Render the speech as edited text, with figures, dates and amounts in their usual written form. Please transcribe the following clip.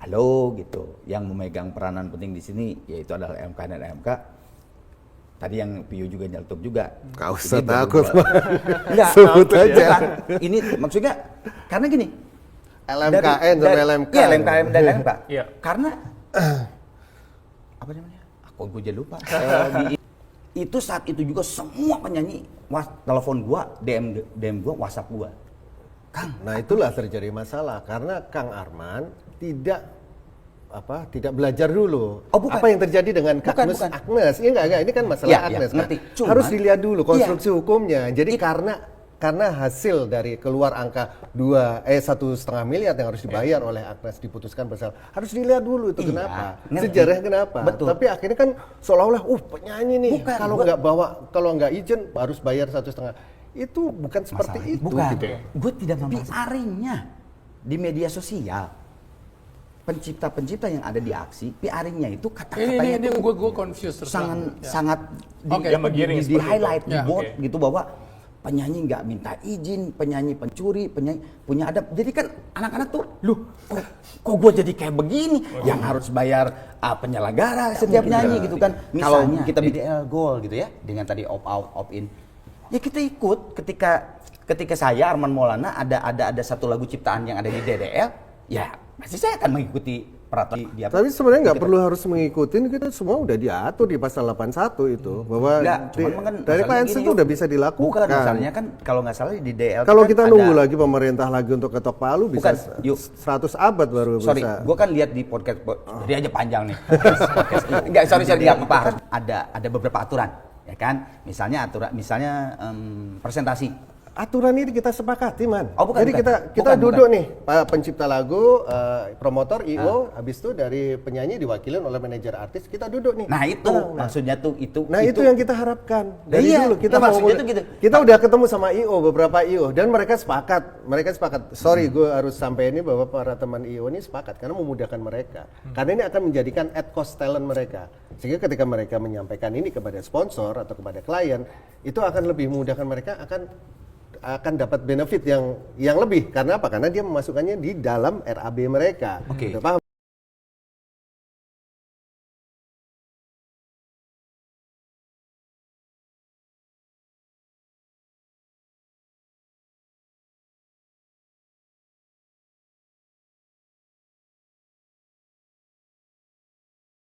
halo gitu. Yang memegang peranan penting di sini yaitu adalah MK dan MK. Tadi yang Pio juga nyeletuk juga. Gak usah Ini takut. Enggak, Sebut aja. bukan. Ini maksudnya karena gini. LMKN sama LMK. Iya, LMKN dan LMK. Iya. Karena apa namanya? Aku gue jadi lupa. Itu saat itu juga semua penyanyi telepon gua, DM gua, WhatsApp gua. Kang, Nah itulah terjadi masalah karena Kang Arman tidak belajar dulu. Oh, bukan. Apa yang terjadi dengan Agnes? Bukan. Agnes, enggak, ini kan masalah Iya, iya, Agnes. ngerti. Cuman, harus dilihat dulu konstruksi iya. hukumnya. Jadi karena hasil dari keluar angka 1,5 miliar yang harus dibayar oleh Agnes diputuskan bersalah. Harus dilihat dulu itu Iya, kenapa, ngerti. sejarahnya kenapa. Betul. Tapi akhirnya kan seolah-olah, penyanyi nih, Bukan, kalau nggak izin harus bayar 1,5. Itu bukan seperti masalah. itu. Bukan. Gitu. Gue tidak PR-nya di media sosial. Pencipta-pencipta yang ada di aksi, PR-nya itu kata-katanya ini itu gue confused terus terang. sangat Oke, yang menggiring di seperti itu. highlight, di Ya, board oke. gitu bahwa penyanyi nggak minta izin, penyanyi pencuri, penyanyi punya adab. Jadi kan anak-anak tuh, kok gue jadi kayak begini? Yang harus bayar penyelenggara setiap nyanyi gitu kan. Kalau kita BDL Gold gitu ya, dengan tadi opt out, opt in, ya kita ikut. Ketika saya Arman Maulana ada satu lagu ciptaan yang ada di DDL, ya pasti saya akan mengikuti peraturan di apa. Tapi sebenarnya nggak perlu harus mengikuti, kita semua udah diatur di pasal 81 itu bahwa dari PNC itu udah bisa dilakukan. Bukan, masalahnya kan kalau nggak salah di DL. Kalau kan kita nunggu lagi pemerintah lagi untuk ketok palu bisa Bukan, yuk. 100 abad baru Sorry, bisa. gue kan lihat di podcast, jadi aja panjang nih. Enggak, sorry, nggak apa-apa. Ada beberapa aturan, ya kan? Misalnya presentasi. Aturan ini kita sepakati, Man. Oh, bukan, Jadi bukan. kita Bukan, duduk nih, pencipta lagu, promotor, IO, habis itu dari penyanyi diwakilin oleh manajer artis, kita duduk nih. Nah itu maksudnya tuh itu. Nah itu yang kita harapkan dari Iya, dulu kita nah, maksudnya tuh gitu. Kita udah ketemu sama IO, beberapa IO, dan mereka sepakat. Sorry, gue harus sampai ini bahwa para teman IO ini sepakat karena memudahkan mereka. Karena ini akan menjadikan ad cost talent mereka. Sehingga ketika mereka menyampaikan ini kepada sponsor atau kepada klien, itu akan lebih memudahkan mereka akan dapat benefit yang lebih. Karena apa? Karena dia memasukkannya di dalam RAB mereka. Oke. Paham?